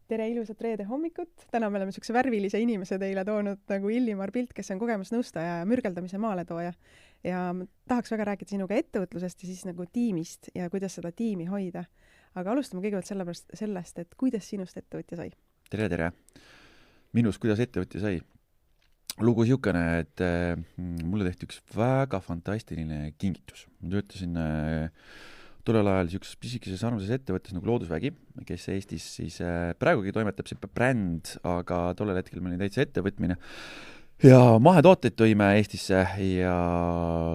Tere ilusat reede hommikut! Täna me oleme niisuguse värvilise inimese teile toonud nagu Illimar Pilt, kes on kogemusnõustaja ja mürgeldamise maaletooja. Ja ma tahaks väga rääkida sinuga ettevõtlusest ja siis nagu tiimist ja kuidas seda tiimi hoida. Aga alustame kõigepealt sellest, et kuidas sinust ettevõtja sai? Tere, tere! Minus, kuidas ettevõtja sai? Lugu siukene, et mulle tehti üks väga fantastiline kingitus. Ma töötasin tollel ajal siukses pisikeses armsases ettevõttes nagu Loodusvägi, kes Eestis siis praegugi toimetab see bränd, aga tollel hetkel meil oli täitsa ettevõtmine. Ja mahetooteid tõime Eestisse ja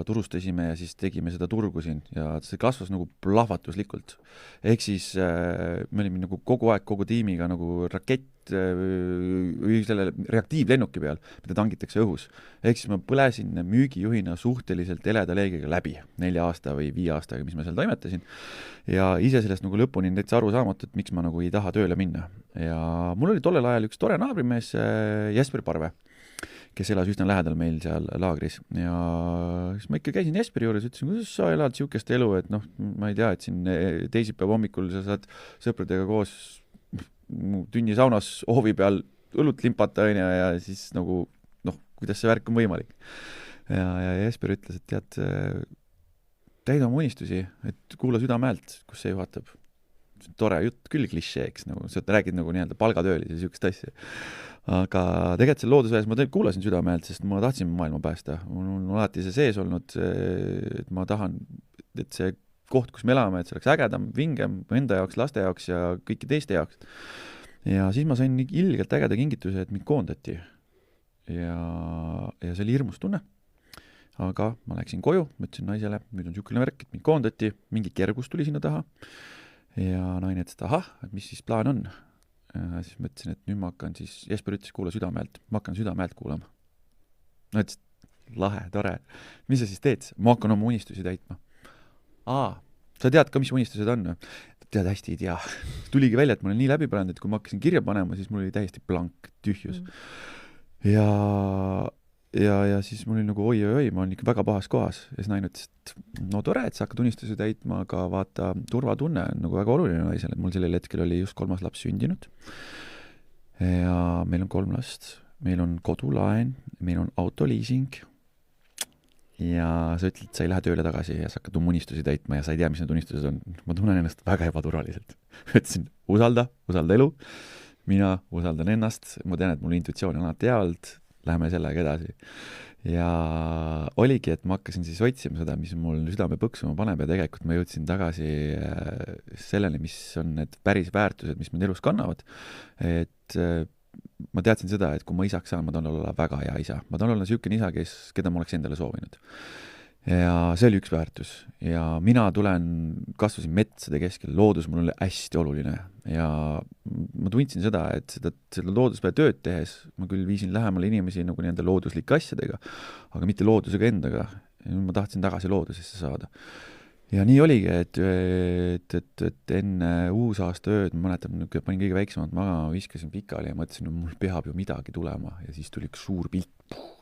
turustasime ja siis tegime seda turgu siin ja see kasvas nagu plahvatuslikult. Ehk siis me olime nagu kogu aeg, kogu tiimiga nagu rakett selle reaktiivlennuki peal, mida tangitakse õhus. Ehk siis ma põlesin müügijuhina suhteliselt eleda leegiga läbi 4 aasta või 5 aastaga, mis ma seal toimetasin. Ja ise sellest nagu lõpuni täitsa aru saamatu, et miks ma nagu ei taha tööle minna. Ja mul oli tollel ajal üks tore naabrimees, Jesper Parve, kes elas üsna lähedal meil seal laagris. Ja siis ma ikka käisin Jesperi juures, ütlesin, kuidas sa elad siukest elu, et noh, ma ei tea, et siin teisipäeva hommikul sa saad sõpradega koos tünni saunas hoovi peal õlut limpata ja siis nagu, noh, kuidas see värk on võimalik. Ja Jesper ütles, et tead, täida oma unistusi, et kuula südamehelt, kus see juhatab. See on tore jutt küll klišeeks, nagu sa räägid nagu nii-öelda palgatöölis ja siukest asja. Aga tegelikult seal Loodusväes ma kuulasin südamehelt, sest ma tahtsin maailma päästa. Mul on alati see sees olnud, et ma tahan, et see koht, kus me elame, et see oleks ägedam, vingem enda jaoks, laste jaoks ja kõiki teiste jaoks. Ja siis ma sain ilgelt ägeda kingituse, et mind koondati. Ja see oli hirmus tunne. Aga ma läksin koju, mõtlesin naisele, nüüd on siukene värk, et mind koondati, mingi kergus tuli sinna taha. Ja naine ütles, et ahah, et mis siis plaan on? Ja siis mõtlesin, et nüüd ma hakkan siis, Jesper ütles, kuula südamehelt, ma hakkan südamehelt kuulama. No ütles, lahe, tore. Mis sa siis teed? Ma hakkan oma unistusi täitma. Sa tead ka, mis unistused on? Tead, hästi ei tea. Tuligi välja, et ma olen nii läbi põlenud, et kui ma hakkasin kirja panema, siis mul oli täiesti blank, tühjus. Ja siis mul oli nagu oi, ma olen ikka väga pahas kohas. Ja siis naine ütles, et no tore, et sa hakkad unistusi täitma, aga vaata, turvatunne on nagu väga oluline naisele. Mul sellel hetkel oli just 3. laps sündinud. Ja meil on 3 last. Meil on kodulaen, meil on autoliising. Ja sa ütled, et sa ei lähe tööle tagasi ja sa hakkad unistusi täitma ja sa ei tea, mis need unistused on. Ma tunnen ennast väga ebaturvaliselt. Ütlesin, usalda elu. Mina usaldan ennast. Ma tean, et mul intuitsioon on alati hea olnud. Läheme sellega edasi. Ja oligi, et ma hakkasin siis otsima seda, mis mul südame põksuma paneb ja tegelikult ma jõudsin tagasi selleni, mis on need päris väärtused, mis mind elus kannavad. Et ma teadsin seda, et kui ma isaks saan, ma tahan olla väga hea isa. Ma tahan olla niisugune isa, keda ma oleks endale soovinud. Ja see oli üks väärtus. Ja mina kasvasin metsade keskel. Loodus mul oli hästi oluline. Ja ma tundsin seda, et seda looduspäeva tööd tehes ma küll viisin lähemale inimesi nagu nende looduslike asjadega, aga mitte loodusega endaga. Ja ma tahtsin tagasi loodusesse saada. Ja nii oligi, et enne uusaasta ööd, ma mäletan, panin kõige väiksemad maga, viskasin pikali ja mõtlesin, no mul peab ju midagi tulema. Ja siis tuli üks suur pilt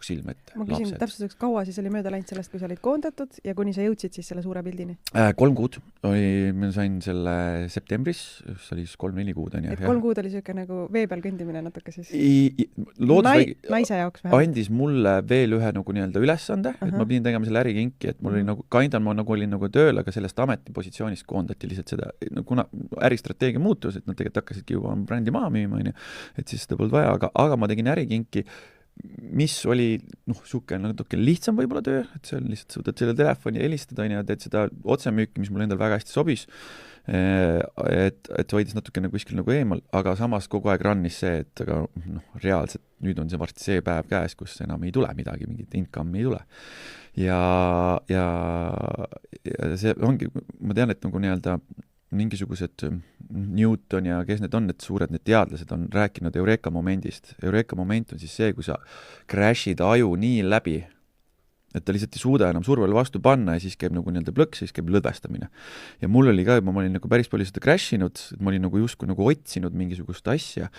silme ette. Ma küsin täpsustuseks, kaua siis oli mööda läinud sellest, kui sa olid koondatud ja kuni sa jõudsid siis selle suure pildini? 3 kuud. Ma sain selle septembris, see oli siis 3-4 kuud. Et 3 kuud oli siuke nagu vee peal kõndimine natuke siis? Naise jaoks vähem? Andis mulle veel ühe nagu nii-öelda ülesande, et ma pidin tegema selle ärikinki, et mul oli nagu, kindan ma nagu olin nagu tööl, aga sellest ametipositsioonist koondati lihtsalt seda, kuna äristrateegia muutus, et nad tegelikult hakkasidki juba brändi maha müüma, et siis seda polnud vaja, aga ma tegin ärikinki, mis oli siuke natuke lihtsam võib-olla töö, et see on lihtsalt suudad selle telefoni helistada ja teed seda otsemüüki, mis mul endal väga hästi sobis, et hoidis natuke kuskil nagu eemal, aga samas kogu aeg rannis see, et aga reaalselt nüüd on see varsti see päev käes, kus enam ei tule midagi, mingit income ei tule. Ja see ongi, ma tean, et nagu nii-öelda mingisugused Newton ja kes need on, need suured need teadlased on rääkinud Eureka momendist. Eureka moment on siis see, kui sa crashid aju nii läbi, et ta lihtsalt ei suuda enam survele vastu panna ja siis käib nagu nii-öelda plõks, siis käib lõdvestamine. Ja mul oli ka, ma olin nagu päris palju seda crashinud, et ma olin nagu justkui nagu otsinud mingisugust asja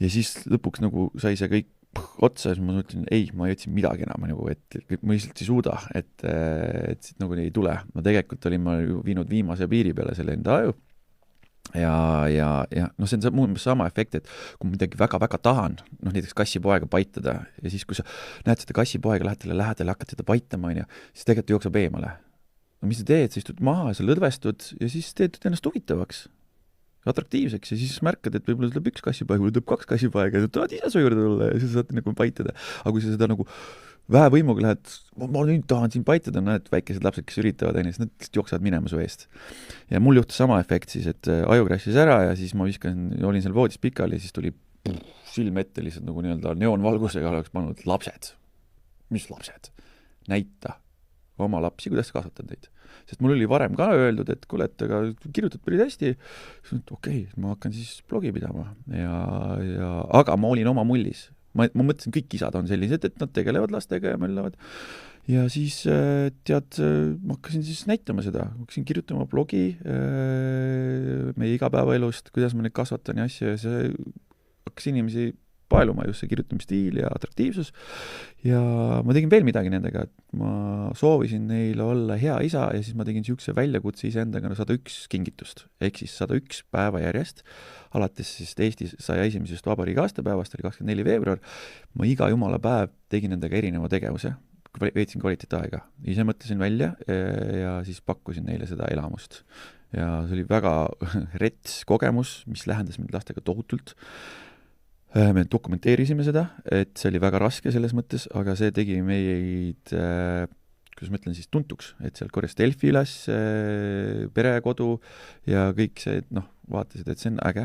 ja siis lõpuks nagu sai see kõik otsa ja siis ma mõtlen, ei, ma ei otsi midagi enam, nagu, et ma lihtsalt ei suuda, et nagu ei tule. Ma tegelikult olin viinud viimase piiri peale selle enda aju ja noh, see on muu sama efekt, et kui ma midagi väga-väga tahan, noh näiteks kassipoega paitada ja siis, kui sa näed seda kassipoega, lähed talle lähedale, hakkad teda paitama, on ju, siis tegelikult jookseb eemale. No mis sa teed, sa istud maha, sa lõdvestud ja siis teed ennast huvitavaks, atraktiivseks ja siis märkad, et võib-olla tuleb üks kassipoeg, võib-olla tuleb 2 kassipoega ja sa tahad ise su juurde tulla ja siis saad nagu paitada. Aga kui sa seda nagu väevõimuga lähed, ma nüüd tahan siin paitada, näed väikesed lapsed, kes üritavad, siis nad lihtsalt jooksevad minema su eest. Ja mul juhtus sama efekt siis, et aju crashis ära ja siis ma olin seal voodis pikali ja siis tuli silm ette lihtsalt nagu nii-öelda neoonvalgusega oleks pannud lapsed. Mis lapsed? Näita oma lapsi, kuidas sa kasvatad neid. Sest mul oli varem ka öeldud, et kuule, et aga kirjutad päris hästi, okei, ma hakkan siis blogi pidama aga ma olin oma mullis. Ma mõtlesin, kõik isad on sellised, et nad tegelevad lastega ja möllavad. Ja siis tead, ma hakkasin siis näitama seda, hakkasin kirjutama blogi meie igapäevaelust, kuidas ma neid kasvatan ja asju ja see hakkas inimesi paeluma just see kirjutamisstiil ja atraktiivsus ja ma tegin veel midagi nendega, et ma soovisin neile olla hea isa ja siis ma tegin niisuguse väljakutse iseendaga 101 kingitust, ehk siis 101 päeva järjest, alates siis Eesti 101. vabariigi aastapäevast, oli 24. veebruar, ma iga jumala päev tegin nendega erineva tegevuse, veetsin kvaliteetaega, ise mõtlesin välja ja siis pakkusin neile seda elamust. Ja see oli väga rets kogemus, mis lähendas mind lastega tohutult. Me dokumenteerisime seda, et see oli väga raske selles mõttes, aga see tegi meid, kuidas ma ütlen siis, tuntuks, et seal korjas Delfi üles, perekodu ja kõik see, noh, vaatasid, et see on äge.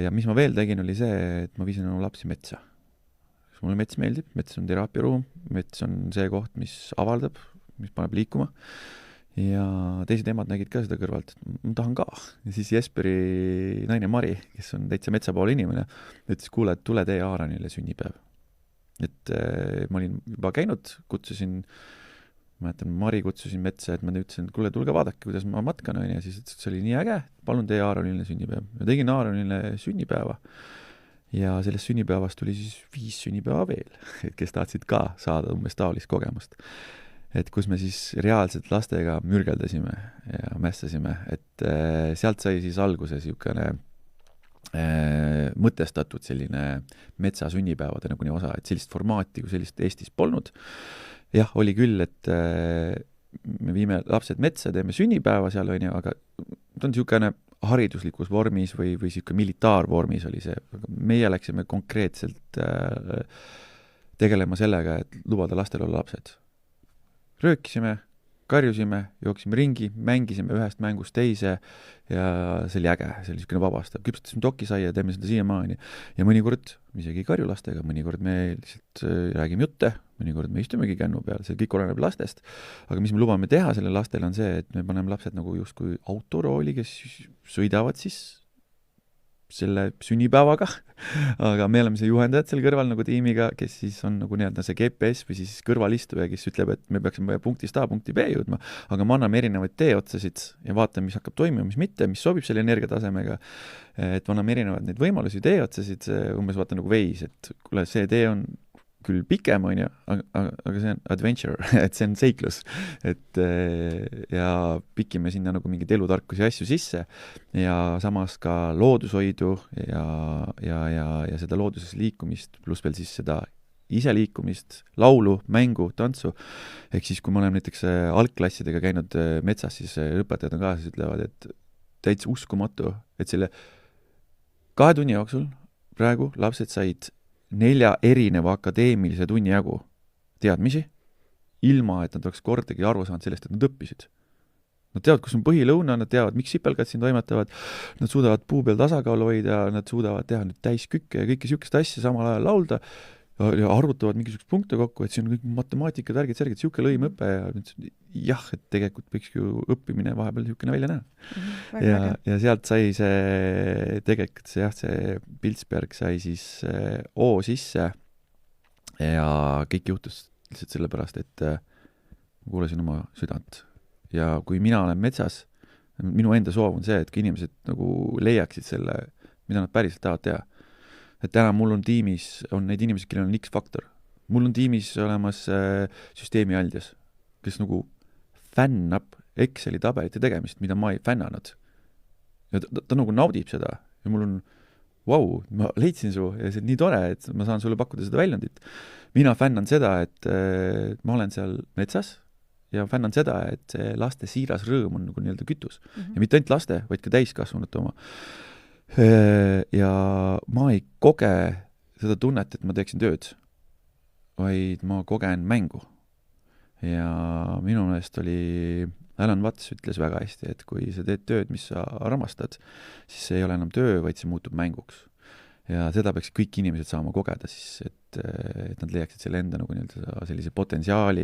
Ja mis ma veel tegin, oli see, et ma viisin oma lapsi metsa. Mulle mets meeldib, mets on teraapiaruum, mets on see koht, mis avaldab, mis paneb liikuma. Ja teised emad nägid ka seda kõrvalt, et ma tahan ka. Ja siis Jesperi naine Mari, kes on täitsa metsapoole inimene, ütles, kuule, et tule tee Aaronile sünnipäev. Et ma olin juba käinud, kutsusin, ma mäletan, Mari kutsusin metsa, et ma ütlesin, et kuule, tulge vaadake, kuidas ma matkan, ja siis ütles, et see oli nii äge, palun tee Aaronile sünnipäev. Ja tegin Aaronile sünnipäeva. Ja sellest sünnipäevast tuli siis 5 sünnipäeva veel, kes tahtsid ka saada umbes taolist kogemust. Et kus me siis reaalselt lastega mürgeldasime ja mässasime, et sealt sai siis alguse niisugune mõtestatud selline metsasünnipäevade nagu nii osa, et sellist formaati kui sellist Eestis polnud. Jah, oli küll, et me viime lapsed metsa, teeme sünnipäeva seal, aga ta on niisugune hariduslikus vormis või niisugune militaarvormis oli see. Meie läksime konkreetselt tegelema sellega, et lubada lastel olla lapsed. Röökisime, karjusime, jooksime ringi, mängisime ühest mängust teise ja see oli äge, see oli niisugune vabastav. Küpsetasime dokisaia ja teeme seda siiamaani. Ja mõnikord isegi ei karju lastega, mõnikord me lihtsalt räägime jutte, mõnikord me istumegi kännu peal, see kõik oleneb lastest. Aga mis me lubame teha selle lastel on see, et me paneme lapsed nagu justkui autorooli, kes sõidavad siis selle sünnipäevaga, aga me oleme see juhendajad seal kõrval nagu tiimiga, kes siis on nagu nii-öelda see GPS või siis kõrvalistuja, kes ütleb, et me peaksime punktist A punkti B jõudma, aga me anname erinevaid teeotsasid ja vaatame, mis hakkab toimima, mis mitte, mis sobib selle energiatasemega, et me anname erinevaid neid võimalusi, teeotsasid, umbes vaata nagu veis, et kuule, see tee on küll pikem, on ju, aga see on adventure, et see on seiklus. Et ja pikime sinna nagu mingid elutarkusi asju sisse ja samas ka loodushoidu ja seda looduses liikumist, pluss veel siis seda iseliikumist, laulu, mängu, tantsu. Ehk siis, kui me oleme näiteks algklassidega käinud metsas, siis õpetajad on kaasas, ütlevad, et täitsa uskumatu, et selle 2 tunni jooksul praegu lapsed said 4 erineva akadeemilise tunni jagu teadmisi, ilma et nad oleks kordagi aru saanud sellest, et nad õppisid. Nad teavad, kus on põhilõuna, nad teavad, miks sipelgad siin toimetavad, nad suudavad puu peal tasakaalu hoida, nad suudavad teha nüüd täiskükke ja kõike niisugust asja samal ajal laulda ja arvutavad mingisugust punkte kokku, et see on kõik matemaatika, tärgid, särgid, niisugune lõimõpe ja et tegelikult võiks ju õppimine vahepeal niisugune välja näha. Ja sealt sai see tegelikult see Piltsberg sai siis O sisse ja kõik juhtus lihtsalt sellepärast, et ma kuulasin oma südant. Ja kui mina olen metsas, minu enda soov on see, et kui inimesed nagu leiaksid selle, mida nad päriselt tahavad teha. Et täna mul on tiimis, on neid inimesi, kellel on X-faktor. Mul on tiimis olemas süsteemi aldjas, kes nagu fännab Exceli tabelite tegemist, mida ma ei fännanud. ja ta nagu naudib seda ja mul on ma leidsin su ja see on nii tore, et ma saan sulle pakkuda seda väljundit. Mina fännan seda, et ma olen seal metsas ja fännan seda, et see laste siiras rõõm on nagu nii-öelda kütus. Ja mitte ainult laste, vaid ka täiskasvanute oma. Ja ma ei koge seda tunnet, et ma teeksin tööd, vaid ma kogen mängu. Ja minu meelest oli Alan Watts ütles väga hästi, et kui sa teed tööd, mis sa armastad, siis see ei ole enam töö, vaid see muutub mänguks. Ja seda peaks kõik inimesed saama kogeda siis, et nad leiaksid selle enda nagu nii-öelda sellise potentsiaali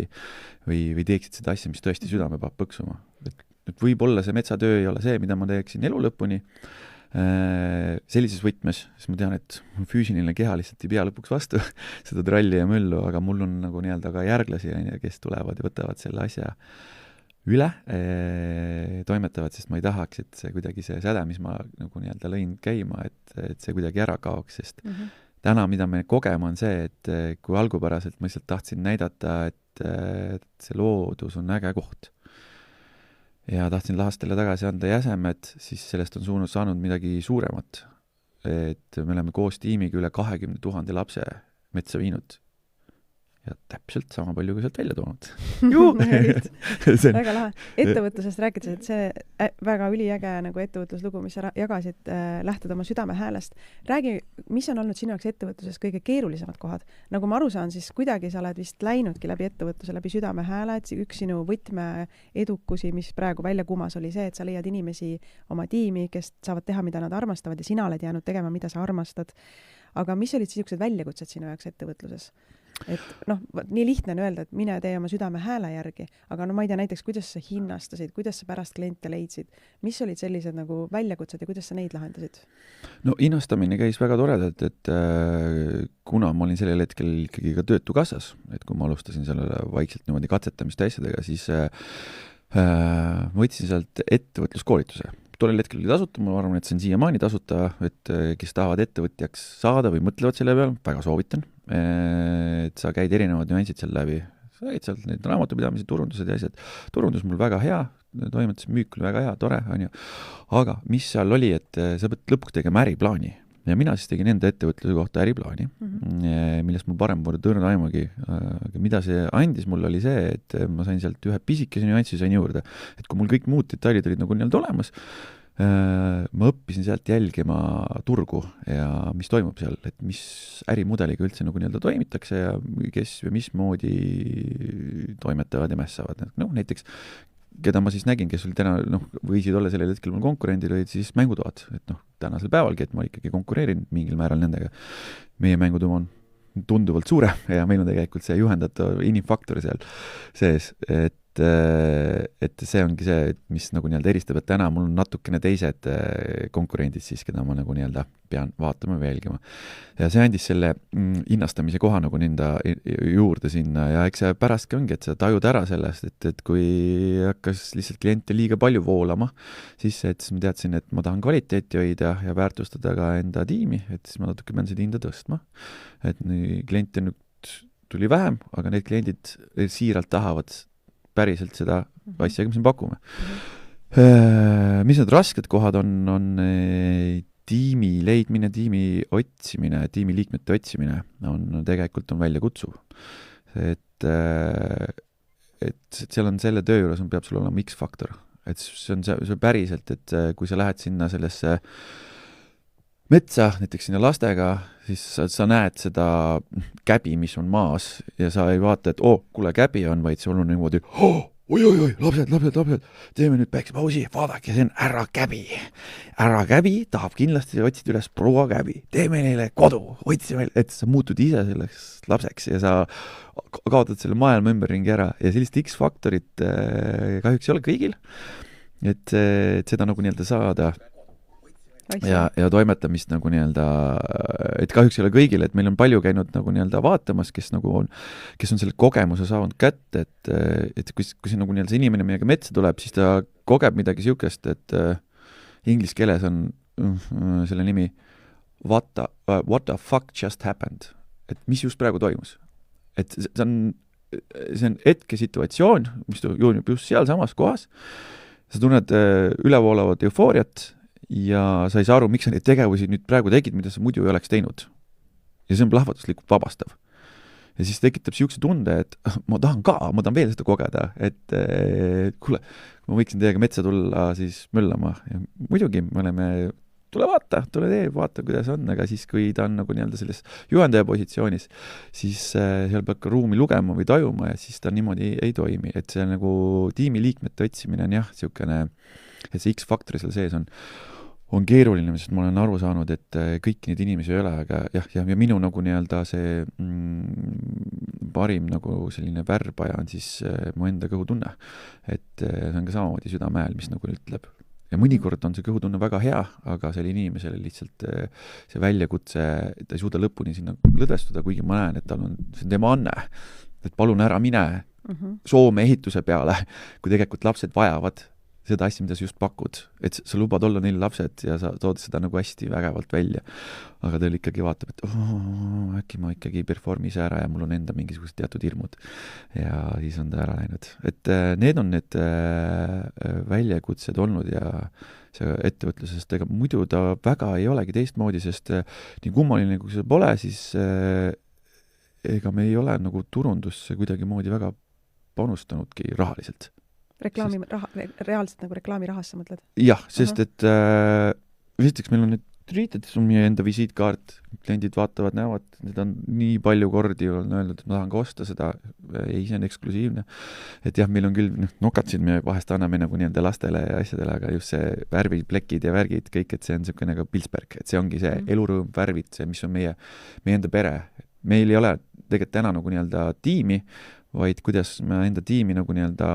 või teeksid seda asja, mis tõesti südame peab põksuma. Et võib-olla see metsatöö ei ole see, mida ma teeksin elu lõpuni sellises võtmes, siis ma tean, et füüsiline keha lihtsalt ei pea lõpuks vastu seda tralli ja möllu, aga mul on nagu nii-öelda ka järglasi, kes tulevad ja võtavad selle asja üle, toimetavad, sest ma ei tahaks, et see kuidagi see säde, mis ma nagu nii-öelda lõin käima, et see kuidagi ära kaoks, sest täna, mida me kogeme, on see, et kui algupäraselt ma lihtsalt tahtsin näidata, et see loodus on äge koht ja tahtsin lastele tagasi anda jäsemed, siis sellest on saanud midagi suuremat. Et me oleme koos tiimiga üle 20 000 lapse metsa viinud ja täpselt sama palju kui sealt välja toonud. Väga lahe. Ettevõtlusest rääkides, et see väga üliäge nagu ettevõtluslugu, mis sa jagasid, lähtud oma südame häälest. Räägi, mis on olnud sinu jaoks ettevõtluses kõige keerulisemad kohad? Nagu ma aru saan, siis kuidagi sa oled vist läinudki läbi ettevõtluse, läbi südame hääle, et üks sinu võtme edukusi, mis praegu välja kumas, oli see, et sa leiad inimesi oma tiimi, kes saavad teha, mida nad armastavad ja sina oled jäänud tegema, mida sa armastad. Aga mis olid siuksed väljakutsed sinu jaoks ettevõtluses? Et nii lihtne on öelda, et mine tee oma südame hääle järgi, aga ma ei tea näiteks, kuidas sa hinnastasid, kuidas sa pärast kliente leidsid, mis olid sellised nagu väljakutsed ja kuidas sa neid lahendasid? No hinnastamine käis väga toredalt, et kuna ma olin sellel hetkel ikkagi ka Töötukassas, et kui ma alustasin sellele vaikselt niimoodi katsetamist asjadega, siis ma võtsin sealt ettevõtluskoolituse. Tollel hetkel oli tasuta, ma arvan, et see on siiamaani tasuta, et kes tahavad ettevõtjaks saada või mõtlevad selle peal, väga soovitan, et sa käid erinevad nüansid seal läbi. Sa käid sealt need raamatupidamise turundused ja asjad. Turundus mul väga hea, toimetus müük oli väga hea, tore, on ju. Aga mis seal oli, et sa pead lõpuks tegema äriplaani. Ja mina siis tegin enda ettevõtluse kohta äriplaani, millest mul parem pole tõrnud aimagi. Mida see andis mul oli see, et ma sain sealt ühe pisikese nüanssi sain juurde. Et kui mul kõik muud detailid olid nagu nii-öelda olemas, ma õppisin sealt jälgima turgu ja mis toimub seal, et mis ärimudeliga üldse nagu nii-öelda toimitakse ja kes või mismoodi toimetavad ja mässavad. No, näiteks keda ma siis nägin, kes oli täna, võisid olla sellel hetkel mul konkurendid, olid siis mängutoad, et tänasel päevalgi, et ma ikkagi konkureerin mingil määral nendega. Meie mängutuum on tunduvalt suurem ja meil on tegelikult see juhendatav inimfaktor seal sees, et see ongi see, mis nagu nii-öelda eristab, et täna mul on natukene teised konkurendid siis, keda ma nagu nii-öelda pean vaatama ja jälgima. Ja see andis selle hinnastamise koha nagu nenda juurde sinna ja eks see pärast ongi, et sa tajud ära sellest, et kui hakkas lihtsalt kliente liiga palju voolama, siis ma teadsin, et ma tahan kvaliteeti hoida ja väärtustada ka enda tiimi, et siis ma natuke pean seda hinda tõstma. Et kliente nüüd tuli vähem, aga need kliendid siiralt tahavad päriselt seda asja, mis me pakume. Mis need rasked kohad on tiimi leidmine, tiimi otsimine, tiimi liikmete otsimine on tegelikult on välja kutsuv. Et seal on selle töö juures peab sul olema X-faktor. Et see on päriselt, et kui sa lähed sinna sellesse metsa, näiteks sinna lastega, siis sa näed seda käbi, mis on maas ja sa ei vaata, et kuule käbi on, vaid sul on niimoodi oi, lapsed, teeme nüüd päiksepausi, vaadake, see on ära käbi. Ära käbi tahab kindlasti otsida üles proua käbi. Teeme neile kodu, otsime, et sa muutud ise selleks lapseks ja sa kaotad selle maailma ümberringi ära ja sellist X-faktorit kahjuks ei ole kõigil, et seda nagu nii-öelda saada ja toimetamist nagu nii-öelda, et kahjuks ei ole kõigil, et meil on palju käinud nagu nii-öelda vaatamas, kes on selle kogemuse saanud kätte, et kui see nagu nii-öelda see inimene meiega metsa tuleb, siis ta kogeb midagi siukest, et inglise keeles on selle nimi what the fuck just happened, et mis just praegu toimus. Et see on hetke situatsioon, mis toimub just seal samas kohas, sa tunned ülevoolavat eufooriat ja sa ei saa aru, miks sa neid tegevusi nüüd praegu tegid, mida sa muidu ei oleks teinud. Ja see on plahvatuslikult vabastav. Ja siis tekitab siukse tunde, et ma tahan veel seda kogeda, et kuule, ma võiksin teiega metsa tulla siis möllama. Ja muidugi me oleme, tule tee, vaata, kuidas on, aga siis, kui ta on nagu nii-öelda selles juhendaja positsioonis, siis seal peab ka ruumi lugema või tajuma ja siis ta niimoodi ei toimi. Et see nagu tiimiliikmete otsimine on jah, siukene, et see X-faktor seal sees on keeruline, sest ma olen aru saanud, et kõiki neid inimesi ei ole, aga ja minu nagu nii-öelda see parim nagu selline värbaja on siis mu enda kõhutunne. Et see on ka samamoodi südamehel, mis nagu ütleb. Ja mõnikord on see kõhutunne väga hea, aga selle inimesele lihtsalt see väljakutse, ta ei suuda lõpuni sinna lõdvestuda, kuigi ma näen, et tal on, see on tema anne, et palun ära mine Soome ehituse peale, kui tegelikult lapsed vajavad seda asja, mida sa just pakud. Et sa lubad olla neil lapsed ja sa tood seda nagu hästi vägevalt välja. Aga ta ikkagi vaatab, et äkki ma ikkagi performis ära ja mul on enda mingisugused teatud hirmud. Ja siis on ta ära läinud. Et need on need väljakutsed olnud ja see ettevõtlusest, ega muidu ta väga ei olegi teistmoodi, sest nii kummaline, kui see pole, siis ega me ei ole nagu turundusse kuidagi moodi väga panustanudki rahaliselt. Reaalselt nagu reklaamirahasse mõtled? Jah, sest et esiteks meil on need treated, see on meie enda visiitkaart, kliendid vaatavad, näevad, need on nii palju kordi on öelnud, et ma tahan ka osta seda, ei, see on eksklusiivne. Et jah, meil on küll, nokatsid me vahest anname nagu nii-enda lastele ja asjadele, aga just see värvid, plekid ja värgid, kõik, et see on selline nagu Pilsberg, et see ongi see elurõõm, värvid, see, mis on meie enda pere. Meil ei ole tegelikult täna nagu nii-öelda tiimi, vaid kuidas ma enda tiimi nagu nii-öelda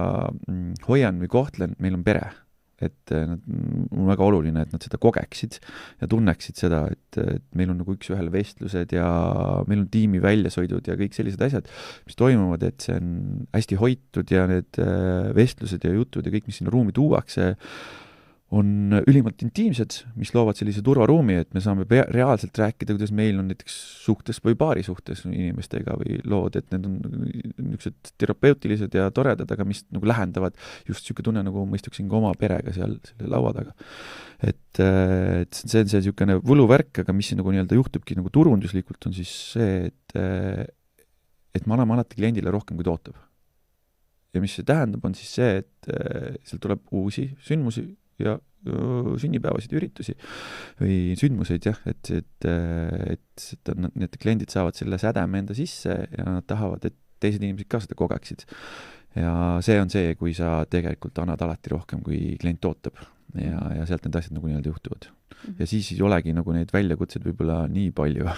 hoian või kohtlen, meil on pere. Et on väga oluline, et nad seda kogeksid ja tunneksid seda, et meil on nagu üks-ühele vestlused ja meil on tiimi väljasõidud ja kõik sellised asjad, mis toimuvad, et see on hästi hoitud ja need vestlused ja jutud ja kõik, mis sinna ruumi tuuakse, on ülimalt intiimsed, mis loovad sellise turvaruumi, et me saame reaalselt rääkida, kuidas meil on näiteks suhtes või paari suhtes inimestega või lood, et need on niisugused terapeutilised ja toredad, aga mis nagu lähendavad just niisugune tunne, nagu ma istuksin ka oma perega seal selle laua taga. Et see on see niisugune võluvärk, aga mis nagu nii-öelda juhtubki nagu turunduslikult, on siis see, et me anname alati kliendile rohkem, kui ta ootab. Ja mis see tähendab, on siis see, et seal tuleb uusi sündmusi ja sünnipäevasid üritusi või sündmuseid, jah, et need kliendid saavad selle sädeme enda sisse ja nad tahavad, et teised inimesed ka seda kogeksid. Ja see on see, kui sa tegelikult annad alati rohkem, kui klient ootab ja sealt need asjad nagu nii-öelda juhtuvad. Ja siis ei olegi nagu neid väljakutsed võib-olla nii palju,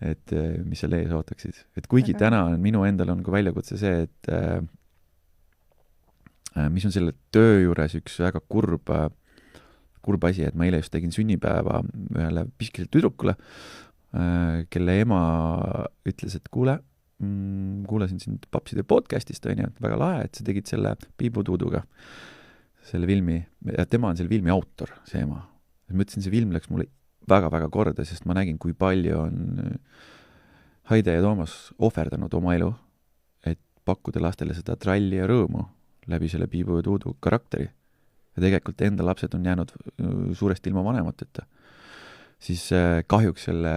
et mis seal ees ootaksid. Et kuigi täna minu endal on ka väljakutse see, et mis on selle töö juures üks väga kurb asi, et ma eile just tegin sünnipäeva ühele piskisele tüdrukule, kelle ema ütles, et kuulasin sind papside podcastist, väga lahe, et sa tegid selle Piibu Tuuduga, selle filmi, ja tema on selle filmi autor, see ema. Ma ütlesin, see film läks mulle väga-väga korda, sest ma nägin, kui palju on Haide ja Toomas ohverdanud oma elu, et pakkuda lastele seda tralli ja rõõmu läbi selle Piibu ja Tuudu karakteri. Ja tegelikult enda lapsed on jäänud suuresti ilma vanemateta. Siis kahjuks selle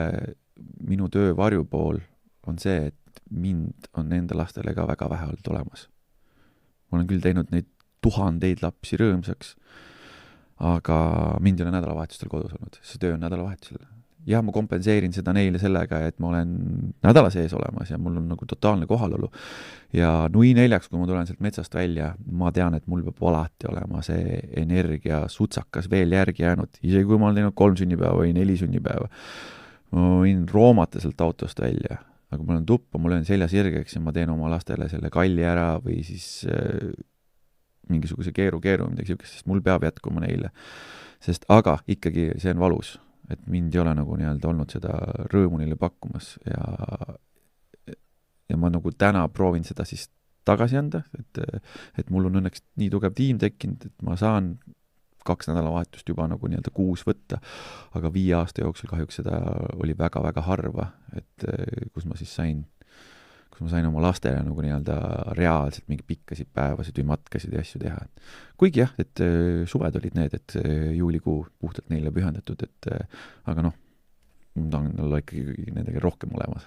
minu töö varjupool on see, et mind on enda lastele ka väga vähe olnud olemas. Ma olen küll teinud neid 1000 lapsi rõõmsaks, aga mind ei ole nädalavahetustel kodus olnud. See töö on nädalavahetusel. Ja ma kompenseerin seda neile sellega, et ma olen nädala sees olemas ja mul on nagu totaalne kohalolu. Ja 4:00, kui ma tulen sealt metsast välja, ma tean, et mul peab alati olema see energia sutsakas veel järgi jäänud. Isegi kui ma olen teinud 3 sünnipäeva või 4 sünnipäeva, ma võin roomata sealt autost välja. Aga ma olen tuppa, ma löön selja sirgeks ja ma teen oma lastele selle kalli ära või siis mingisuguse keeru midagi siukest, sest mul peab jätkuma neile. Aga ikkagi see on valus. Et mind ei ole nagu nii-öelda olnud seda rõõmu neile pakkumas ja ma nagu täna proovin seda siis tagasi anda, et mul on õnneks nii tugev tiim tekkinud, et ma saan 2 nädalavahetust juba nagu nii-öelda 6 võtta, aga 5 aasta jooksul kahjuks seda oli väga-väga harva, et kus ma siis sain kus ma sain oma lastele nagu nii-öelda reaalselt mingi pikkasid päevasid või matkasid ja asju teha. Kuigi jah, et suved olid need, et juulikuu puhtalt neile pühendatud, et aga noh, ma tahan olla ikkagi nendega rohkem olemas.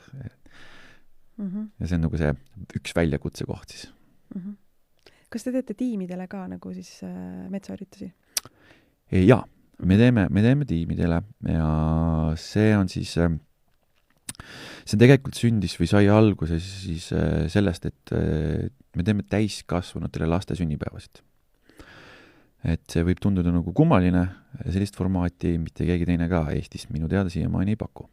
Ja see on nagu see üks väljakutse koht siis. Kas te teete tiimidele ka nagu siis metsaüritusi? Jaa, me teeme tiimidele ja see on siis see tegelikult sündis või sai alguse siis sellest, et me teeme täiskasvanutele laste sünnipäevasid. Et see võib tunduda nagu kummaline, sellist formaati mitte keegi teine ka Eestis minu teada siiamaani ei paku.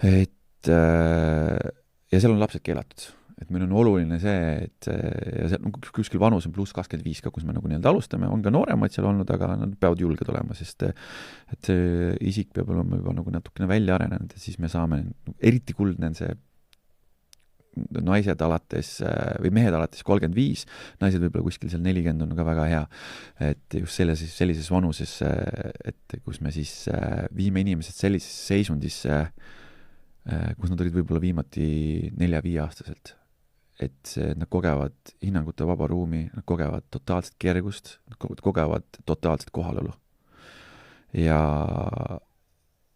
Et ja seal on lapsed keelatud. Et meil on oluline see, et ja seal kuskil vanus on pluss 25 ka, kus me nagu nii-öelda alustame, on ka nooremaid seal olnud, aga nad peavad julged olema, sest et see isik peab olema juba nagu natukene välja arenenud, et siis me saame, eriti kuldne on see naised alates, või mehed alates 35, naised võib-olla kuskil seal 40 on ka väga hea, et just sellises vanuses, et kus me siis viime inimesed sellisesse seisundisse, kus nad olid võib-olla viimati 4-5 aastaselt. Et nad kogevad hinnangute vaba ruumi, nad kogevad totaalset kergust, nad kogevad totaalset kohalolu. Ja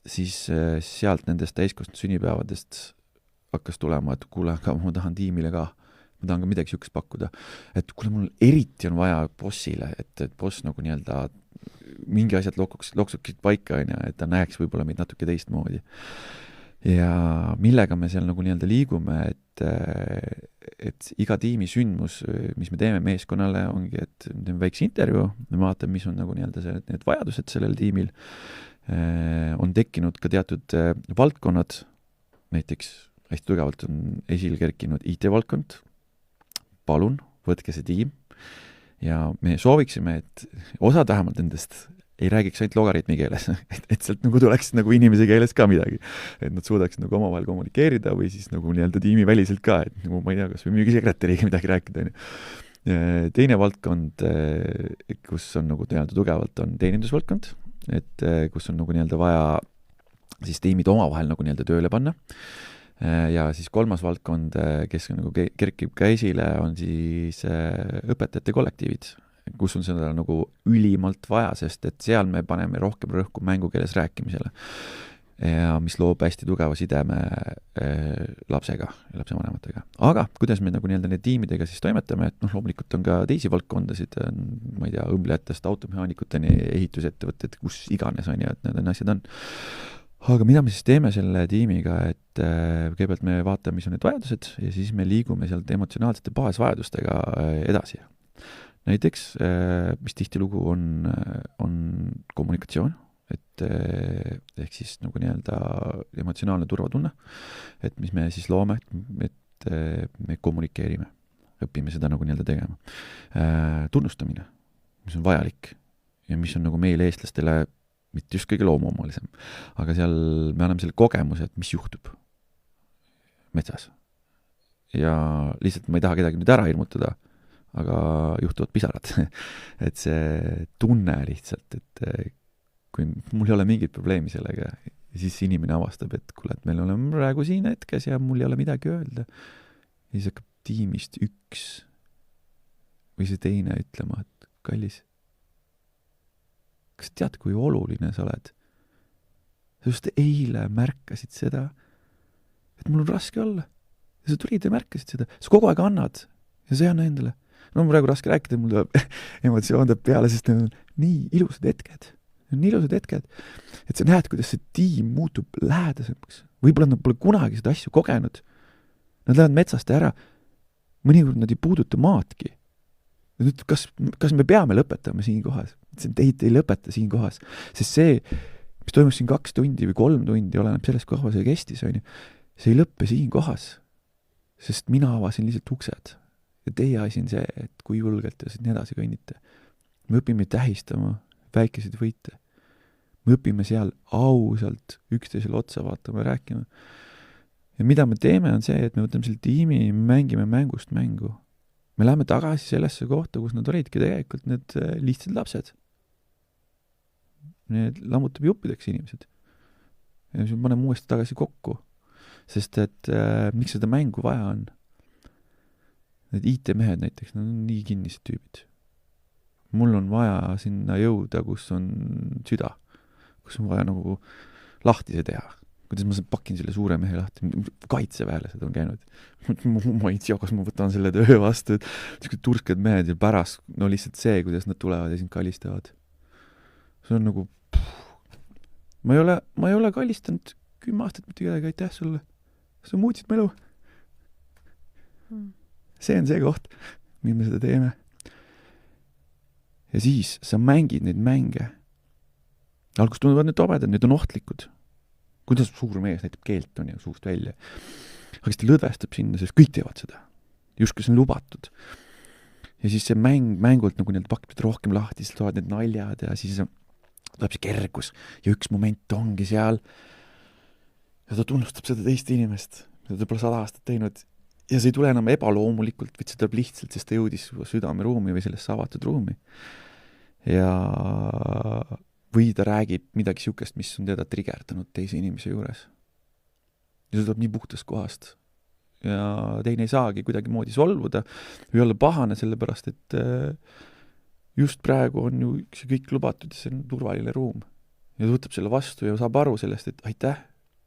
siis sealt nendest täiskostnud sünnipäevadest hakkas tulema, et kuule, aga ma tahan tiimile ka. Ma tahan ka midagi sükest pakkuda. Et kuule, mul eriti on vaja bossile, et boss nagu nii-öelda mingi asjad loksuksid paika, et ta näeks võib-olla meid natuke teistmoodi. Ja millega me seal nagu nii-öelda liigume, et iga tiimi sündmus, mis me teeme meeskonnale, ongi, et teeme väikse intervjuu, me vaatame, mis on nagu nii-öelda need vajadused sellel tiimil. On tekkinud ka teatud valdkonnad, näiteks hästi tugevalt on esile kerkinud IT-valdkond. Palun, võtke see tiim. Ja me sooviksime, et osa vähemalt nendest ei räägiks ainult logaritmi keeles, et sealt nagu tuleks nagu inimese keeles ka midagi. Et nad suudaks nagu omavahel kommunikeerida või siis nagu nii-öelda tiimi väliselt ka, et nagu ma ei tea, kas või müügisekretäriga midagi rääkida. Teine valdkond, kus on nagu nii-öelda tugevalt, on teenindusvaldkond, et kus on nagu nii-öelda vaja siis tiimid omavahel nagu nii-öelda tööle panna. Ja siis kolmas valdkond, kes nagu kerkib ka esile, on siis õpetajate kollektiivid, kus on seda nagu ülimalt vaja, sest et seal me paneme rohkem rõhku mängukeeles rääkimisele, ja mis loob hästi tugeva sideme lapsega ja lapsevanematega. Aga kuidas me nagu nii-öelda need tiimidega siis toimetame, et loomulikult on ka teisi valdkondasid, ma ei tea, õmblejatest automehaanikuteni, ehitusettevõtted, kus iganes on ja et need asjad on. Aga mida me siis teeme selle tiimiga, et kõigepealt me vaatame, mis on need vajadused ja siis me liigume sealt emotsionaalsete baasvajadustega edasi. Näiteks, mis tihtilugu on kommunikatsioon, et ehk siis nagu nii-öelda emotsionaalne turvatunne, et mis me siis loome, et me kommunikeerime, õpime seda nagu nii-öelda tegema. Tunnustamine, mis on vajalik ja mis on nagu meil eestlastele mitte just kõige loomuomalisem, aga seal me anname selle kogemuse, et mis juhtub metsas. Ja lihtsalt ma ei taha kedagi nüüd ära hirmutada, aga juhtuvad pisarad. Et see tunne lihtsalt, et kui mul ei ole mingit probleemi sellega, siis inimene avastab, et kuule, et meil oleme praegu siin hetkes ja mul ei ole midagi öelda. Ja siis hakkab tiimist üks või see teine ütlema, et kallis, kas tead, kui oluline sa oled? Sa just eile märkasid seda, et mul on raske olla. Ja sa tulid ja märkasid seda. Sa kogu aeg annad ja sa ei anna endale. No praegu raske rääkida, mul tuleb emotsioon teeb peale, sest need on nii ilusad hetked. Nii ilusad hetked. Et sa näed, kuidas see tiim muutub lähedasemaks. Võib-olla nad pole kunagi seda asju kogenud. Nad lähevad metsast ära. Mõnikord nad ei puuduta maadki. Kas me peame lõpetama siin kohas? Teid ei lõpeta siin kohas. Sest see, mis toimus siin 2 tundi või 3 tundi, oleneb sellest kohas ja kestis, on ju. See ei lõppe siin kohas. Sest mina avasin lihtsalt uksed. Ja teie asi on see, et kui julgelt te siin edasi kõnnite. Me õpime tähistama väikeseid võite. Me õpime seal ausalt üksteisele otsa vaatama ja rääkima. Ja mida me teeme on see, et me võtame selle tiimi ja mängime mängust mängu. Me läheme tagasi sellesse kohta, kus nad olidki tegelikult need lihtsad lapsed. Need lammutab juppideks inimesed. Ja siis me paneme uuesti tagasi kokku. sest et miks seda mängu vaja on? Need IT-mehed näiteks, nad on nii kinnised tüübid. Mul on vaja sinna jõuda, kus on süda, kus on vaja nagu lahti see teha. Kuidas ma pakin selle suure mehe lahti, kaitseväelased on käinud. Ma ei tea, kas ma võtan selle töö vastu, et tursked mehed ja pärast, no lihtsalt see, kuidas nad tulevad ja sind kalistavad. See on nagu, ma ei ole kalistanud 10 aastat mitte kedagi, aitäh sulle. Sa muutsid mu elu. See on see koht, mille me seda teeme. Ja siis sa mängid neid mänge. Alguses tunduvad need tobedad, need on ohtlikud. Kuidas suur mees näitab keelt on ja suust välja. Aga siis ta lõdvestab sinna, sest kõik teevad seda. Just kui see on lubatud. Ja siis see mängult nagu need pakib rohkem lahti, siis tulevad need naljad ja siis tuleb see kergus. Ja üks moment ongi seal ja ta tunnustab seda teist inimest, mida ta pole 100 aastat teinud. Ja see ei tule enam ebaloomulikult, vaid see tuleb lihtsalt, sest ta jõudis südameruumi või sellesse avatud ruumi. Ja või ta räägib midagi siukest, mis on teda trigerdanud teise inimese juures. Ja see tuleb nii puhtast kohast. Ja teine ei saagi kuidagi moodi solvuda või olla pahane, sellepärast, et just praegu on ju see kõik lubatud ja see on turvaline ruum. Ja ta võtab selle vastu ja saab aru sellest, et aitäh,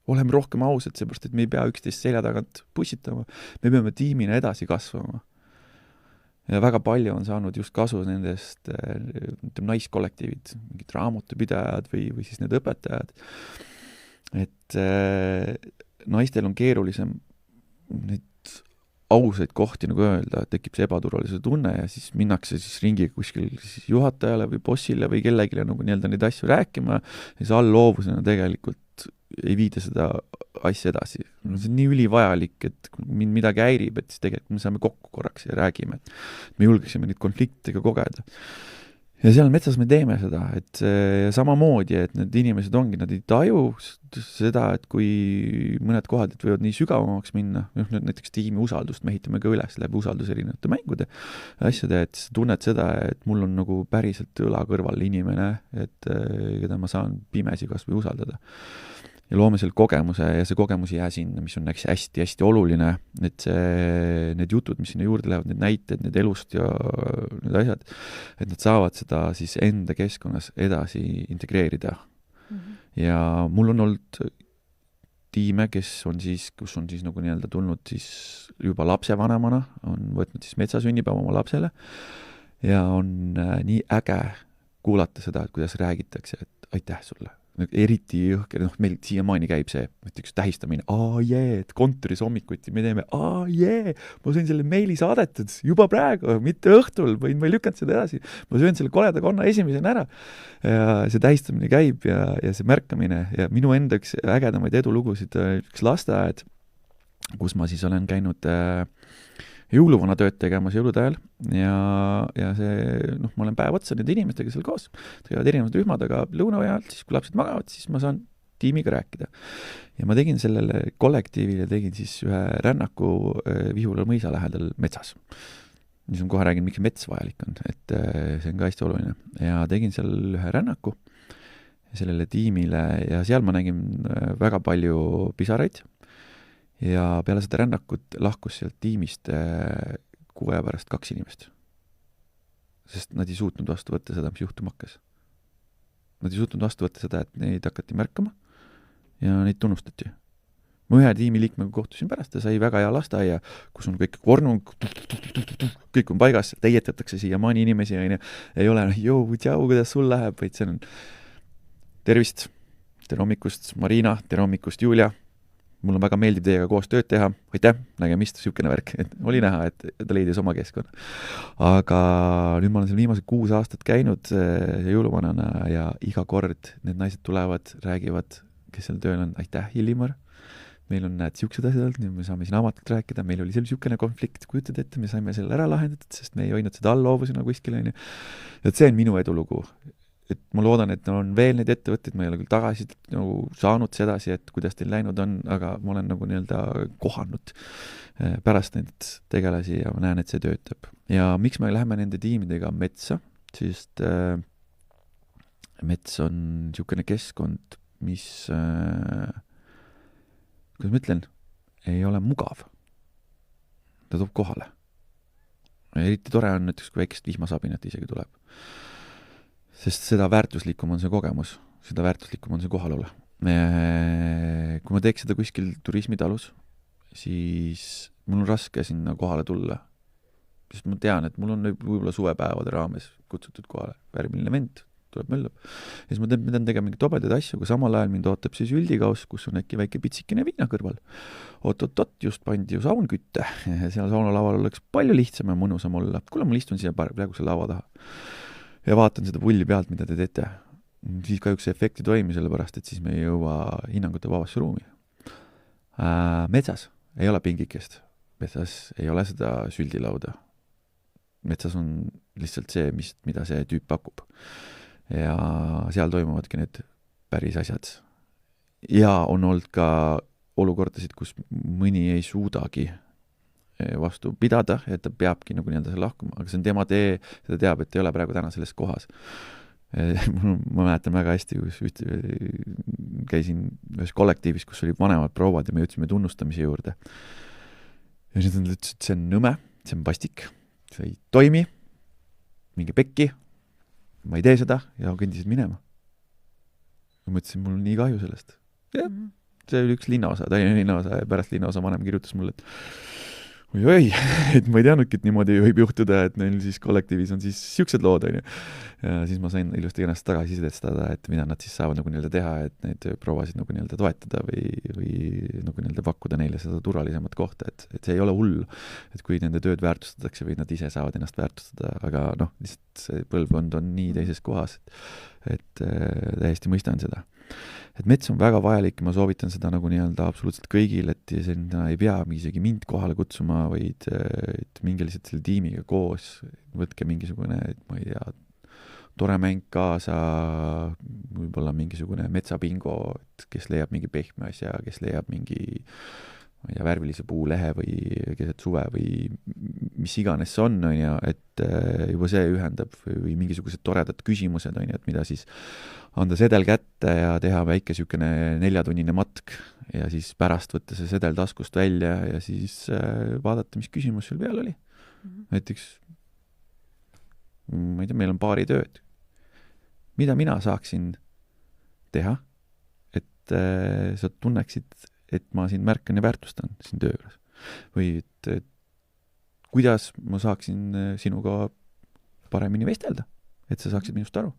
oleme rohkem ausad, seepärast, et me ei pea üksteist selja tagant pussitama. Me peame tiimina edasi kasvama. Ja väga palju on saanud just kasu nendest naiskollektiivid, mingid raamatupidajad või siis need õpetajad. Et naistel on keerulisem neid ausaid kohti nagu öelda, tekib see ebaturvalisuse tunne ja siis minnakse siis ringi kuskil siis juhatajale või bossile või kellegile nagu nii-öelda neid asju rääkima ja siis allloovusena tegelikult ei viida seda asja edasi. No see on nii ülivajalik, et kui mind midagi häirib, et siis tegelikult me saame kokku korraks ja räägime, et me julgeksime neid konflikte ka kogeda. Ja seal metsas me teeme seda, et samamoodi, et need inimesed ongi, nad ei taju seda, et kui mõned kohad et võivad nii sügavamaks minna, näiteks tiimi usaldust me ehitame ka üles läbi usaldus erinevate mängude asjade, et sa tunned seda, et mul on nagu päriselt õla kõrval inimene, et keda ma saan pimesi kas või usaldada. Ja loome selle kogemuse ja see kogemus jää sinna, mis on hästi-hästi oluline, et need jutud, mis sinna juurde lähevad, need näited, need elust ja need asjad, et nad saavad seda siis enda keskkonnas edasi integreerida. Ja mul on olnud tiime, kus on siis nagu nii-öelda tulnud siis juba lapsevanemana, on võtnud siis metsasünnipäeva oma lapsele ja on nii äge kuulata seda, et kuidas räägitakse, et aitäh sulle. Eriti jõhker, meil siiamaani käib see, et üks tähistamine, et kontoris hommikuti me teeme, ma sain selle meili saadetud juba praegu, mitte õhtul, ma ei lükanud seda edasi, ma söön selle koleda konna esimesena ära. Ja see tähistamine käib ja see märkamine ja minu enda üks ägedamaid edulugusid, üks lasteaed, kus ma siis olen käinud jõuluvana tööd tegemas jõulude ajal ja see, ma olen päev otsa nende inimestega seal koos, tegevad erinevad rühmad, aga lõuna ajal, siis kui lapsed magavad, siis ma saan tiimiga rääkida. Ja ma tegin sellele kollektiivile, tegin siis ühe rännaku Vihula mõisa lähedal metsas. Mis on kohe räägin, miks mets vajalik on, et see on ka hästi oluline. Ja tegin seal ühe rännaku sellele tiimile ja seal ma nägin väga palju pisaraid. Ja peale seda rännakut lahkus sealt tiimist 6 aja pärast 2 inimest. Sest nad ei suutnud vastu võtta seda, mis juhtuma hakkas. Nad ei suutnud vastu võtta seda, et neid hakati märkama ja neid tunnustati. Ma ühe tiimi liikmega kohtusin pärast ja sai väga hea lasteaia, kus on kõik kornu, kõik on paigas, teietatakse siia maani inimesi, ei ole, tšau, kuidas sul läheb, vaid see on tervist, tere hommikust, Marina, tere hommikust, Julia. Mul on väga meeldib teiega koos tööd teha, aitäh, nägemist, siukene värk, et oli näha, et ta leidis oma keskkonna. Aga nüüd ma olen seal viimased 6 aastat käinud jõuluvanana ja iga kord need naised tulevad, räägivad, kes seal tööl on, aitäh, Illimar, meil on siuksed asjad, me saame siin amatult rääkida, meil oli seal siukene konflikt, kujutad ette, me saime selle ära lahendatud, sest me ei hoidnud seda allloovusena kuskil, et see on minu edulugu. Et ma loodan, et on veel neid ettevõtteid, ma ei ole küll tagasi nagu saanud sedasi, et kuidas teil läinud on, aga ma olen nagu nii-öelda kohanud pärast neid tegelasi ja ma näen, et see töötab. Ja miks me läheme nende tiimidega metsa, sest mets on niisugune keskkond, mis kuidas ma ütlen, ei ole mugav. Ta toob kohale. Eriti tore on näiteks, kui väikest vihmasabinat isegi tuleb. Sest seda väärtuslikum on see kogemus, seda väärtuslikum on see kohalole. Kui ma teeks seda kuskil turismitalus, siis mul on raske sinna kohale tulla. Sest ma tean, et mul on võib-olla suvepäevade raames kutsutud kohale värviline vend, tuleb möllab. Ja siis ma pean tegema mingi tobedaid asju, kui samal ajal mind ootab siis üldikaus, kus on äkki väike pitsikene viina kõrval. Oot, just pandi ju saunkütte. Seal saunalaval oleks palju lihtsam ja mõnusam olla. Kuule, ma istun siia praegu selle lava taha ja vaatan seda pulli pealt, mida te teete. Siis kahjuks see efekti toimi, sellepärast, et siis me ei jõua hinnangute vabasse ruumi. Metsas ei ole pingikest. Metsas ei ole seda süldilauda. Metsas on lihtsalt see, mida see tüüp pakub. Ja seal toimuvadki need päris asjad. Ja on olnud ka olukordasid, kus mõni ei suudagi vastu pidada, et ta peabki nagu nii-öelda selle lahkuma, aga see on tema tee, ta teab, et ei ole praegu täna selles kohas. Ma mäletan väga hästi, kus käisin ühes kollektiivis, kus oli vanemad prouad ja me jõudsime tunnustamise juurde. Ja siis nad ütlesid, et see on nõme, see on vastik, see ei toimi, mingi pekki, ma ei tee seda ja kõndisid minema. Ma mõtlesin, mul on nii kahju sellest. Ja, see oli üks linnaosa, Tallinna linnaosa ja pärast linnaosa vanem kirjutas mulle, et oi, et ma ei teadnudki, et niimoodi võib juhtuda, et neil siis kollektiivis on siis siuksed lood, on ju. Ja siis ma sain ilusti ennast tagasisidestada, et mida nad siis saavad nagu nii-öelda teha, et neid provasid nagu nii-öelda toetada või nagu nii-öelda pakkuda neile seda turvalisemat kohta, et see ei ole hull, et kui nende tööd väärtustatakse või nad ise saavad ennast väärtustada, aga noh, lihtsalt see põlvkond on nii teises kohas, et täiesti mõistan seda. Et mets on väga vajalik ja ma soovitan seda nagu nii-öelda absoluutselt kõigil, et sinna ei pea isegi mind kohale kutsuma, vaid et mingi lihtsalt selle tiimiga koos, võtke mingisugune, et ma ei tea, tore mäng kaasa, võib-olla mingisugune metsabingo, et kes leiab mingi pehme asja, kes leiab mingi ma ei tea, värvilise puulehe või keset suve või mis iganes see on, et juba see ühendab või mingisugused toredad küsimused, et mida siis anda sedel kätte ja teha väike sükene 4-tunnine matk ja siis pärast võtta see sedel taskust välja ja siis vaadata, mis küsimus sul peal oli. Näiteks, ma ei tea, meil on paaritööd. Mida mina saaksin teha, et sa tunneksid, et ma sind märkan ja väärtustan siin töö juures. Või et kuidas ma saaksin sinuga paremini vestelda, et sa saaksid minust aru.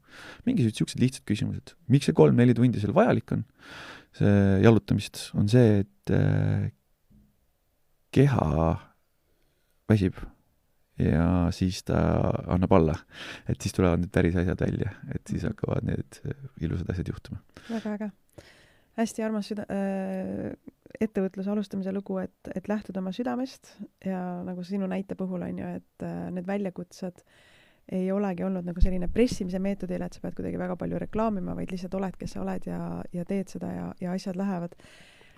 Mingisugused siuksed lihtsad küsimused. Miks see 3-4 tundi seal vajalik on? See jalutamist on see, et keha väsib ja siis ta annab alla. Et siis tulevad need päris asjad välja, et siis hakkavad need ilusad asjad juhtuma. Väga äge. Hästi armas ettevõtluse alustamise lugu, et lähtud oma südamest ja nagu sinu näite puhul on ju, et need väljakutsed ei olegi olnud nagu selline pressimise meetodil, et sa pead kuidagi väga palju reklaamima, vaid lihtsalt oled, kes sa oled ja teed seda ja asjad lähevad.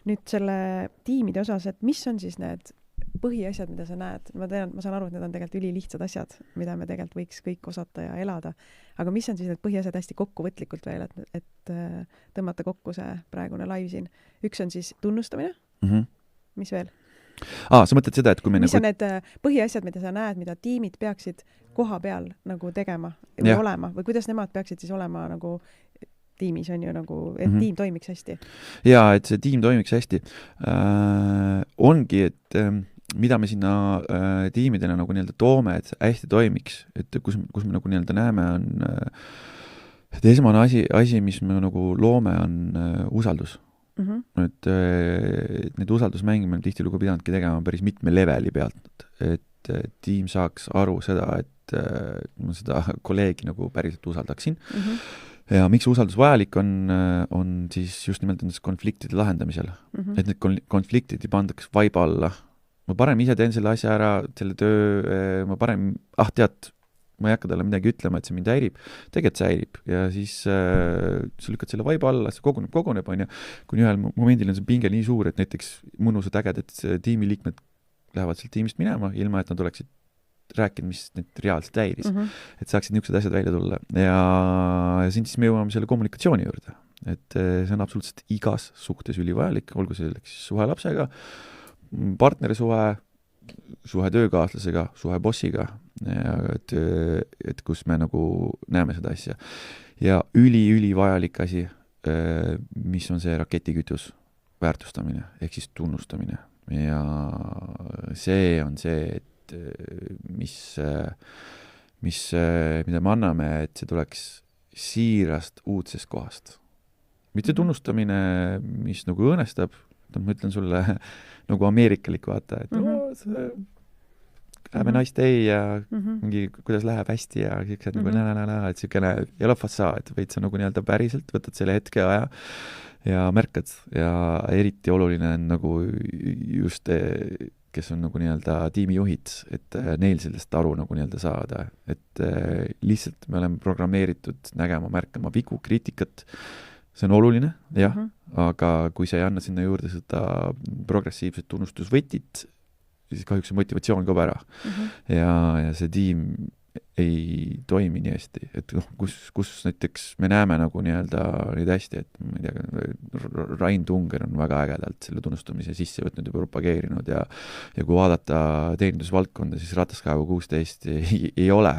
Nüüd selle tiimide osas, et mis on siis need põhiasjad, mida sa näed? Ma saan aru, et need on tegelikult ülilihtsad asjad, mida me tegelikult võiks kõik osata ja elada. Aga mis on siis need põhiasjad hästi kokkuvõtlikult veel, et tõmmata kokku see praegune live siin? Üks on siis tunnustamine. Mis veel? Sa mõtled seda, et kui me mis on need põhiasjad, mida sa näed, mida tiimid peaksid koha peal nagu tegema või olema või kuidas nemad peaksid siis olema nagu tiimis on ju nagu, et tiim toimiks hästi? Jaa, et see tiim toimiks hästi. Ongi, et mida me sinna tiimidena nagu nii-öelda toome, et hästi toimiks, et kus me nagu nii-öelda näeme, on et esmane asi, mis me nagu loome, on usaldus. Et need usaldusmängi me tihtilugu pidanudki tegema päris mitme leveli pealt, et tiim saaks aru seda, et ma seda kolleegi nagu päriselt usaldaksin. Ja miks usaldus vajalik on siis just nimelt nendes konfliktide lahendamisel. Et need konfliktid ei pandaks vaiba alla. Ma parem ise teen selle asja ära, selle töö, ma parem, tead, ma ei hakka talle midagi ütlema, et see mind häirib. Tegelikult see häirib. Ja siis sa lükkad selle vaiba alla, see koguneb, on ja kuni ühel momendil on see pinge nii suur, et näiteks mõnusad äged, et tiimiliikmed lähevad sealt tiimist minema, ilma et nad oleksid rääkinud, mis need reaalselt häiris. Et saaksid niisugused asjad välja tulla. Ja siis me jõuame selle kommunikatsiooni juurde. Et see on absoluutselt igas suhtes ülivajalik, olgu selleks suhe lapsega, partneri suhe, suhe töökaaslasega, suhe bossiga, et kus me nagu näeme seda asja. Ja üli vajalik asi, mis on see raketikütus, väärtustamine, ehk siis tunnustamine. Ja see on see, et mida me anname, et see tuleks siirast uudsest kohast. Mitte tunnustamine, mis nagu õõnestab, ma ütlen sulle nagu ameerikalik vaata, et have a nice day ja mingi, kuidas läheb hästi ja siuksed nagu et siukene ei ole fassaad, vaid sa nagu nii-öelda päriselt võtad selle hetke aja ja märkad ja eriti oluline on nagu just kes on nagu nii-öelda tiimijuhid, et neil sellest aru nagu nii-öelda saada, et lihtsalt me oleme programmeeritud nägema, märkama vigu, kriitikat, see on oluline, jah, aga kui sa ei anna sinna juurde seda progressiivset tunnustusvõtit, siis kahjuks see motivatsioon kaob ära. Ja see tiim ei toimi nii hästi, et kus näiteks me näeme nagu nii-öelda neid hästi, et ma ei tea, Rain Tunger on väga ägedalt selle tunnustamise sisse võtnud ja propageerinud ja kui vaadata teenindusvaldkonda, siis Rataskaevu 16 ei ole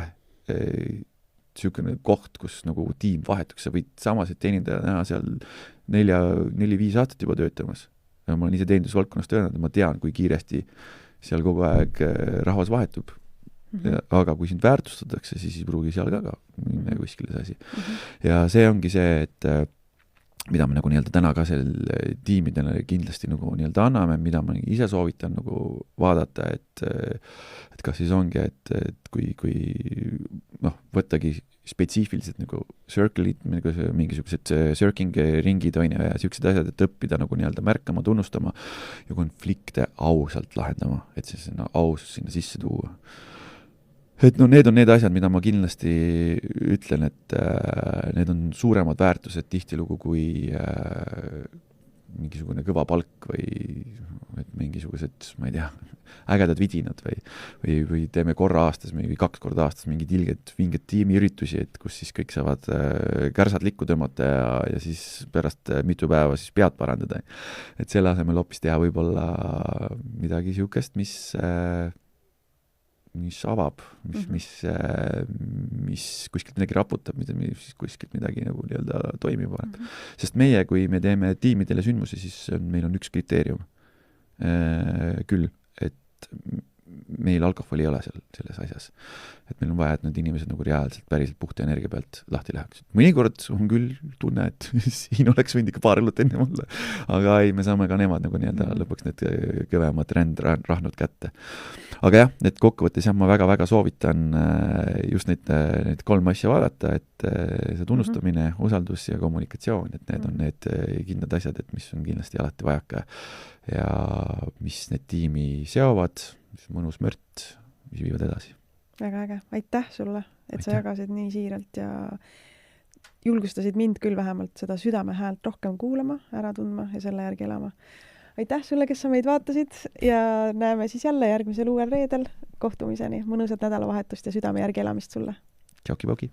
niisugune koht, kus nagu tiim vahetuks, sa võid samasid teenindaja näha seal 4-5 aastat juba töötamas. Ja ma olen ise teenindusvaldkonnast öelnud, et ma tean, kui kiiresti seal kogu aeg rahvas vahetub. Aga kui sind väärtustatakse, siis ei pruugi seal ka minna kuskile see asi. Ja see ongi see, et mida me nagu nii-öelda täna ka sellel tiimidele kindlasti nagu nii-öelda anname, mida ma ise soovitan nagu vaadata, et kas siis ongi, et kui võttagi spetsiifiliselt nagu circle'id, mingisugused circing ringid on ja siuksed asjad, et õppida nagu nii-öelda märkama, tunnustama ja konflikte ausalt lahendama, et siis ausus sinna sisse tuua. Et need on need asjad, mida ma kindlasti ütlen, et need on suuremad väärtused tihtilugu kui mingisugune kõva palk või mingisugused, ma ei tea, ägedad vidinad või teeme korra aastas või 2 korda aastas mingid vinged tiimiüritusi, et kus siis kõik saavad kärsad likku tõmmata ja siis pärast mitu päeva siis pead parandada. Et selle asemel hoopis teha võib-olla midagi siukest, mis avab, mis kuskilt midagi raputab, mis kuskilt midagi nagu nii-öelda toimib. Sest meie, kui me teeme tiimidele sündmusi, siis meil on üks kriteerium küll, et meil alkoholi ei ole selles asjas. Et meil on vaja, et need inimesed nagu reaalselt päriselt puhta energia pealt lahti läheks. Mõnikord on küll tunne, et siin oleks võinud ikka paar õlut enne olla, aga ei, me saame ka nemad nagu nii-öelda lõpuks need kõvemad rahnud kätte. Aga jah, et kokkuvõttes jah, ma väga-väga soovitan just neid 3 asja vaadata, et see tunnustamine, usaldus ja kommunikatsioon, et need on need kindlad asjad, et mis on kindlasti alati vajaka ja mis need tiimi seovad, mis mõnus mört, mis viivad edasi. Väga äge. Aitäh sulle, et sa jagasid nii siiralt ja julgustasid mind küll vähemalt seda südame häält rohkem kuulama, ära tundma ja selle järgi elama. Aitäh sulle, kes sa meid vaatasid ja näeme siis jälle järgmisel uuel reedel. Kohtumiseni, mõnusat nädalavahetust ja südame järgi elamist sulle. Tšauki-pauki!